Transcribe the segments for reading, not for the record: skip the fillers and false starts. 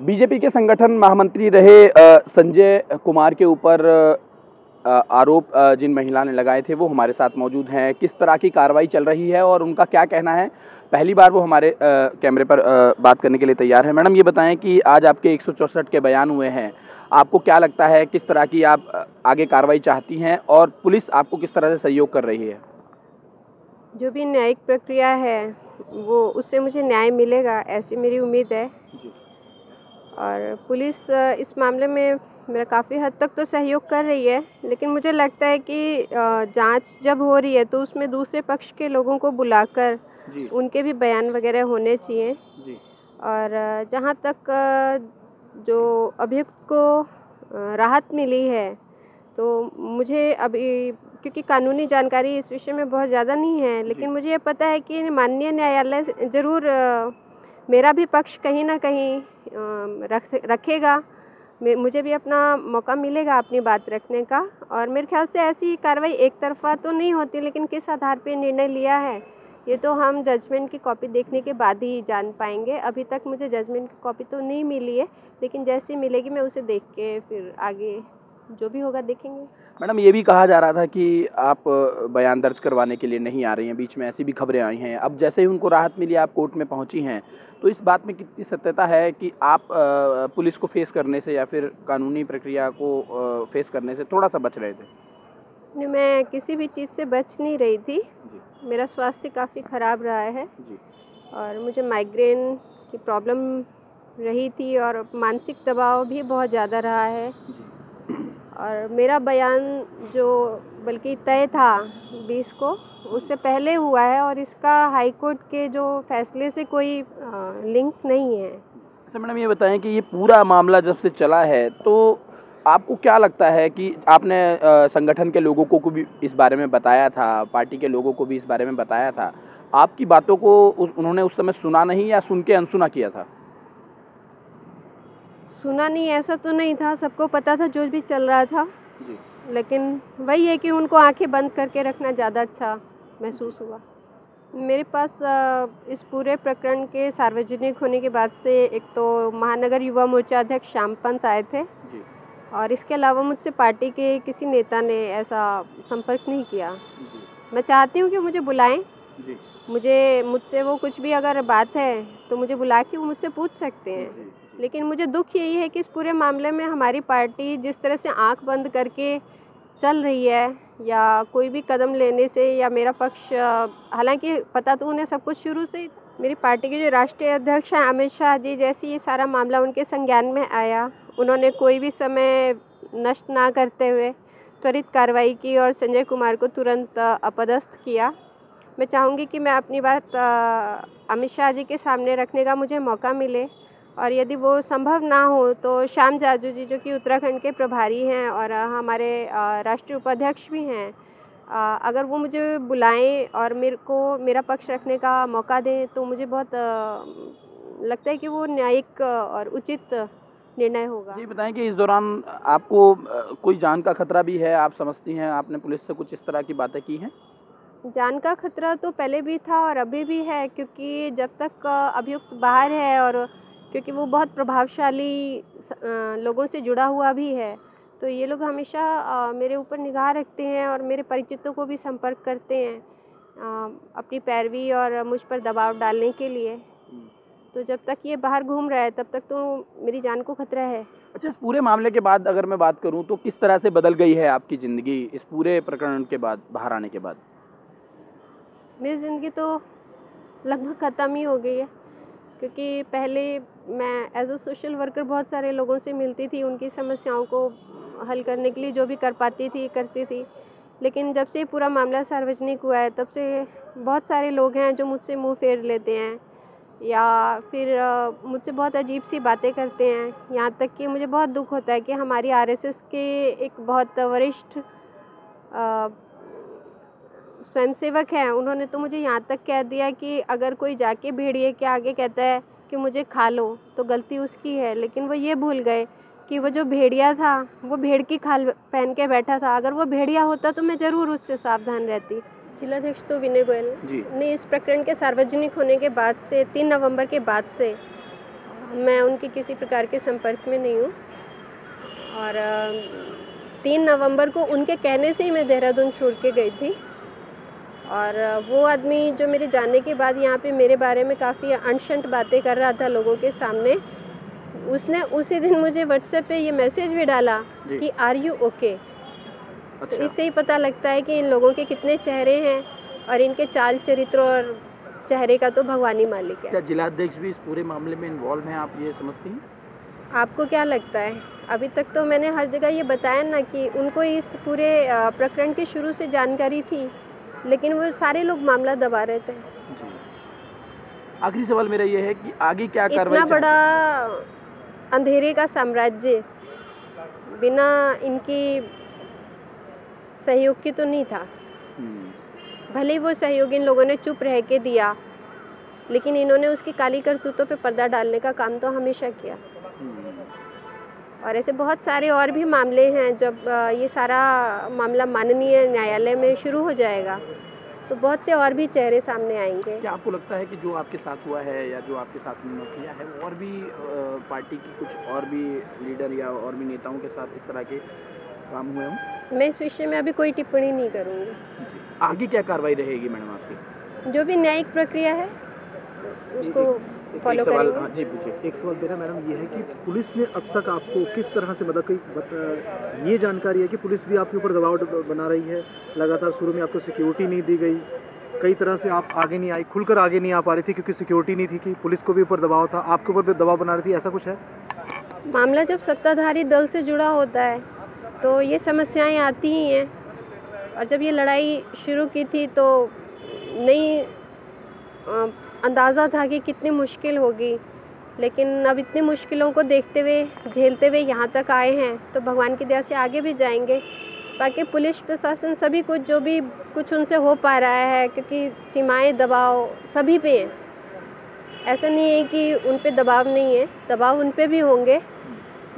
BJP के संगठन महामंत्री रहे संजय कुमार के ऊपर आरोप जिन महिला ने लगाए थे वो हमारे साथ मौजूद हैं। किस तरह की कार्रवाई चल रही है और उनका क्या कहना है, पहली बार वो हमारे कैमरे पर बात करने के लिए तैयार है। मैडम, ये बताएं कि आज आपके 164 के बयान हुए हैं, आपको क्या लगता है, किस तरह की आप आगे कार्रवाई चाहती हैं और पुलिस आपको किस तरह से सहयोग कर रही है? जो भी न्यायिक प्रक्रिया है वो उससे मुझे न्याय मिलेगा, ऐसी मेरी उम्मीद है। और पुलिस इस मामले में मेरा काफ़ी हद तक तो सहयोग कर रही है, लेकिन मुझे लगता है कि जांच जब हो रही है तो उसमें दूसरे पक्ष के लोगों को बुलाकर उनके भी बयान वगैरह होने चाहिए। और जहां तक जो अभियुक्त को राहत मिली है, तो मुझे अभी, क्योंकि कानूनी जानकारी इस विषय में बहुत ज़्यादा नहीं है, लेकिन मुझे ये पता है कि माननीय न्यायालय ज़रूर मेरा भी पक्ष कहीं ना कहीं रखेगा। मुझे भी अपना मौका मिलेगा अपनी बात रखने का। और मेरे ख्याल से ऐसी कार्रवाई एक तरफा तो नहीं होती, लेकिन किस आधार पे निर्णय लिया है ये तो हम जजमेंट की कॉपी देखने के बाद ही जान पाएंगे। अभी तक मुझे जजमेंट की कॉपी तो नहीं मिली है, लेकिन जैसी मिलेगी मैं उसे देख के फिर आगे जो भी होगा देखेंगे। मैडम, ये भी कहा जा रहा था कि आप बयान दर्ज करवाने के लिए नहीं आ रही हैं, बीच में ऐसी भी खबरें आई हैं। अब जैसे ही उनको राहत मिली, आप कोर्ट में पहुंची हैं, तो इस बात में कितनी सत्यता है कि आप पुलिस को फेस करने से या फिर कानूनी प्रक्रिया को फेस करने से थोड़ा सा बच रहे थे? नहीं, मैं किसी भी चीज़ से बच नहीं रही थी। मेरा स्वास्थ्य काफ़ी ख़राब रहा है और मुझे माइग्रेन की प्रॉब्लम रही थी और मानसिक दबाव भी बहुत ज़्यादा रहा है। और मेरा बयान जो बल्कि तय था 20 को, उससे पहले हुआ है और इसका हाई कोर्ट के जो फैसले से कोई लिंक नहीं है। अच्छा मैडम, ये बताएं कि ये पूरा मामला जब से चला है तो आपको क्या लगता है कि आपने संगठन के लोगों को भी इस बारे में बताया था, पार्टी के लोगों को भी इस बारे में बताया था, आपकी बातों को उन्होंने उस समय सुना नहीं या सुन के अनसुना किया था? सुना नहीं ऐसा तो नहीं था, सबको पता था जो भी चल रहा था जी। लेकिन वही है कि उनको आंखें बंद करके रखना ज़्यादा अच्छा महसूस हुआ। मेरे पास इस पूरे प्रकरण के सार्वजनिक होने के बाद से एक तो महानगर युवा मोर्चा अध्यक्ष श्याम पंत आए थे जी। और इसके अलावा मुझसे पार्टी के किसी नेता ने ऐसा संपर्क नहीं किया जी। मैं चाहती हूँ कि मुझे बुलाएं जी। मुझसे वो कुछ भी अगर बात है तो मुझे बुला के वो मुझसे पूछ सकते हैं। लेकिन मुझे दुख यही है कि इस पूरे मामले में हमारी पार्टी जिस तरह से आंख बंद करके चल रही है, या कोई भी कदम लेने से, या मेरा पक्ष, हालांकि पता तो उन्हें सब कुछ शुरू से ही, मेरी पार्टी के जो राष्ट्रीय अध्यक्ष हैं अमित शाह जी, जैसे ये सारा मामला उनके संज्ञान में आया, उन्होंने कोई भी समय नष्ट ना करते हुए त्वरित कार्रवाई की और संजय कुमार को तुरंत अपदस्थ किया। मैं चाहूँगी कि मैं अपनी बात अमित शाह जी के सामने रखने का मुझे मौका मिले, और यदि वो संभव ना हो तो श्याम जाजू जी, जो कि उत्तराखंड के प्रभारी हैं और हमारे राष्ट्रीय उपाध्यक्ष भी हैं, अगर वो मुझे बुलाएं और मेरे को मेरा पक्ष रखने का मौका दें तो मुझे बहुत लगता है कि वो न्यायिक और उचित निर्णय होगा। जी बताएं कि इस दौरान आपको कोई जान का खतरा भी है, आप समझती हैं? आपने पुलिस से कुछ इस तरह की बातें की हैं? जान का खतरा तो पहले भी था और अभी भी है, क्योंकि जब तक अभियुक्त बाहर है और क्योंकि वो बहुत प्रभावशाली लोगों से जुड़ा हुआ भी है, तो ये लोग हमेशा मेरे ऊपर निगाह रखते हैं और मेरे परिचितों को भी संपर्क करते हैं अपनी पैरवी और मुझ पर दबाव डालने के लिए। तो जब तक ये बाहर घूम रहा है तब तक तो मेरी जान को खतरा है। अच्छा, इस पूरे मामले के बाद अगर मैं बात करूं तो किस तरह से बदल गई है आपकी ज़िंदगी इस पूरे प्रकरण के बाद, बाहर आने के बाद? मेरी ज़िंदगी तो लगभग ख़त्म ही हो गई है, क्योंकि पहले मैं एज अ सोशल वर्कर बहुत सारे लोगों से मिलती थी, उनकी समस्याओं को हल करने के लिए जो भी कर पाती थी करती थी। लेकिन जब से पूरा मामला सार्वजनिक हुआ है तब से बहुत सारे लोग हैं जो मुझसे मुंह फेर लेते हैं या फिर मुझसे बहुत अजीब सी बातें करते हैं। यहाँ तक कि मुझे बहुत दुख होता है कि हमारी आरएसएस के एक बहुत वरिष्ठ स्वयंसेवक हैं, उन्होंने तो मुझे यहाँ तक कह दिया कि अगर कोई जाके भेड़िए के आगे कहता है कि मुझे खा लो तो गलती उसकी है, लेकिन वो ये भूल गए कि वो जो भेड़िया था वो भेड़ की खाल पहन के बैठा था। अगर वो भेड़िया होता तो मैं ज़रूर उससे सावधान रहती। जिलाध्यक्ष तो विनय गोयल ने इस प्रकरण के सार्वजनिक होने के बाद से 3 नवंबर के बाद से मैं उनके किसी प्रकार के संपर्क में नहीं हूँ। और 3 नवंबर को उनके कहने से ही मैं देहरादून छोड़ के गई थी। और वो आदमी जो मेरे जाने के बाद यहाँ पे मेरे बारे में काफ़ी अनशंट बातें कर रहा था लोगों के सामने, उसने उसी दिन मुझे व्हाट्सएप पे ये मैसेज भी डाला कि आर यू ओके। अच्छा। तो इससे ही पता लगता है कि इन लोगों के कितने चेहरे हैं और इनके चाल चरित्र और चेहरे का तो भगवान ही मालिक है। क्या जिलाध्यक्ष भी इस पूरे मामले में इन्वॉल्व हैं, आप ये समझती हैं? आपको क्या लगता है? अभी तक तो मैंने हर जगह ये बताया ना कि उनको इस पूरे प्रकरण की शुरू से जानकारी थी, लेकिन वो सारे लोग मामला दबा रहे थे। जी। आखिरी सवाल मेरा ये है कि आगे क्या कार्रवाई? इतना बड़ा अंधेरे का साम्राज्य बिना इनकी सहयोग की तो नहीं था। भले ही वो सहयोग इन लोगों ने चुप रह के दिया, लेकिन इन्होंने उसकी काली करतूतों पे पर्दा डालने का काम तो हमेशा किया। और ऐसे बहुत सारे और भी मामले हैं। जब ये सारा मामला माननीय न्यायालय में शुरू हो जाएगा तो बहुत से और भी चेहरे सामने आएंगे। क्या आपको लगता है कि जो आपके साथ हुआ है या जो आपके साथ किया है, और भी पार्टी की कुछ और भी लीडर या और भी नेताओं के साथ इस तरह के काम हुए हों? मैं इस विषय में अभी कोई टिप्पणी नहीं करूँगी। आगे क्या कार्रवाई रहेगी मैडम आपकी? जो भी न्यायिक प्रक्रिया है उसको फॉलो करेंगे। जी पूछिए। एक सवाल मेरा मैडम ये है कि पुलिस ने अब तक आपको किस तरह से मदद की? ये जानकारी है कि पुलिस भी आपके ऊपर दबाव बना रही है लगातार। शुरू में आपको सिक्योरिटी नहीं दी गई, कई तरह से आप आगे नहीं आई, खुलकर आगे नहीं आ पा रही थी क्योंकि सिक्योरिटी नहीं थी, कि पुलिस को भी ऊपर दबाव था, आपके ऊपर भी दबाव बना रही थी, ऐसा कुछ है? मामला जब सत्ताधारी दल से जुड़ा होता है तो ये समस्याएं आती ही हैं। और जब ये लड़ाई शुरू की थी तो नहीं अंदाज़ा था कि कितनी मुश्किल होगी, लेकिन अब इतनी मुश्किलों को देखते हुए झेलते हुए यहाँ तक आए हैं तो भगवान की दया से आगे भी जाएंगे। बाकी पुलिस प्रशासन सभी कुछ जो भी कुछ उनसे हो पा रहा है, क्योंकि सीमाएं दबाव सभी पे हैं। ऐसा नहीं है कि उन पे दबाव नहीं है, दबाव उन पे भी होंगे,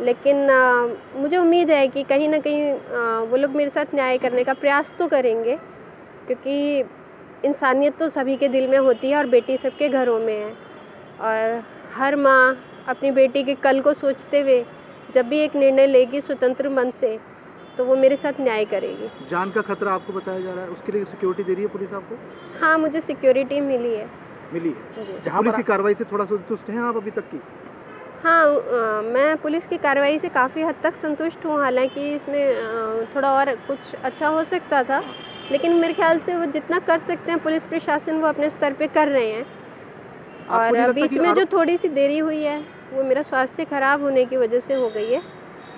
लेकिन मुझे उम्मीद है कि कहीं ना कहीं वो लोग मेरे साथ न्याय करने का प्रयास तो करेंगे, क्योंकि इंसानियत तो सभी के दिल में होती है और बेटी सबके घरों में है। और हर माँ अपनी बेटी के कल को सोचते हुए जब भी एक निर्णय लेगी स्वतंत्र मन से, तो वो मेरे साथ न्याय करेगी। जान का खतरा आपको बताया जा रहा है, उसके लिए सिक्योरिटी दे रही है पुलिस आपको? हाँ, मुझे सिक्योरिटी मिली है। मिली है? पुलिस की कार्रवाई से थोड़ा संतुष्ट हैं आप अभी तक की? हाँ, मैं पुलिस की कार्रवाई से काफ़ी हद तक संतुष्ट हूँ। हालांकि इसमें थोड़ा और कुछ अच्छा हो सकता था, लेकिन मेरे ख्याल से वो जितना कर सकते हैं पुलिस प्रशासन वो अपने स्तर पे कर रहे हैं। और बीच में जो थोड़ी सी देरी हुई है वो मेरा स्वास्थ्य खराब होने की वजह से हो गई है,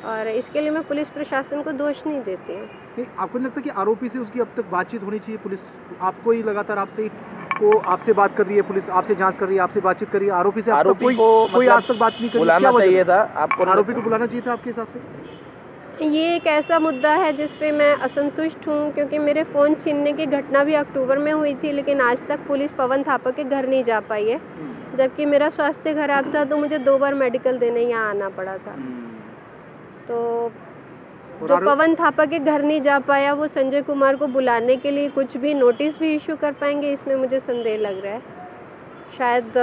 और इसके लिए मैं पुलिस प्रशासन को दोष नहीं देती हूँ। नहीं, आपको नहीं लगता कि आरोपी से उसकी अब तक बातचीत होनी चाहिए? पुलिस आपको ही लगातार आपसे बात कर रही है, पुलिस आपसे जांच कर रही है, आपसे बातचीत कर रही है, आरोपी से कोई आज तक बात नहीं कर रही? बुलाना चाहिए था आपको, आरोपी को बुलाना चाहिए था आपके हिसाब से? ये एक ऐसा मुद्दा है जिस पे मैं असंतुष्ट हूँ, क्योंकि मेरे फ़ोन छीनने की घटना भी अक्टूबर में हुई थी, लेकिन आज तक पुलिस पवन थापा के घर नहीं जा पाई है, जबकि मेरा स्वास्थ्य खराब था तो मुझे 2 बार मेडिकल देने यहाँ आना पड़ा था। तो जो पवन थापा के घर नहीं जा पाया वो संजय कुमार को बुलाने के लिए कुछ भी नोटिस भी इशू कर पाएंगे, इसमें मुझे संदेह लग रहा है। शायद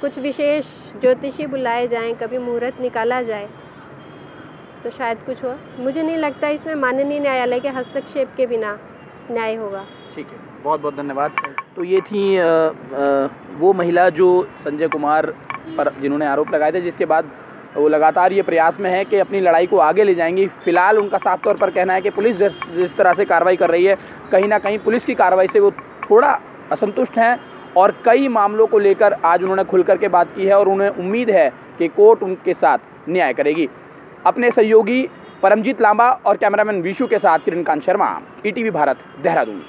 कुछ विशेष ज्योतिषी बुलाए जाएं, कभी मुहूर्त निकाला जाए तो शायद कुछ हो। मुझे नहीं लगता इसमें माननीय न्यायालय के हस्तक्षेप के बिना न्याय होगा। ठीक है, बहुत बहुत धन्यवाद। तो ये थी वो महिला जो संजय कुमार पर जिन्होंने आरोप लगाए थे, जिसके बाद वो लगातार ये प्रयास में है कि अपनी लड़ाई को आगे ले जाएंगी। फिलहाल उनका साफ तौर पर कहना है कि पुलिस जिस तरह से कार्रवाई कर रही है, कहीं ना कहीं पुलिस की कार्रवाई से वो थोड़ा असंतुष्ट हैं, और कई मामलों को लेकर आज उन्होंने खुल कर के बात की है, और उन्हें उम्मीद है कि कोर्ट उनके साथ न्याय करेगी। अपने सहयोगी परमजीत लांबा और कैमरामैन विशु के साथ किरणकांत शर्मा, ईटीवी भारत, देहरादून।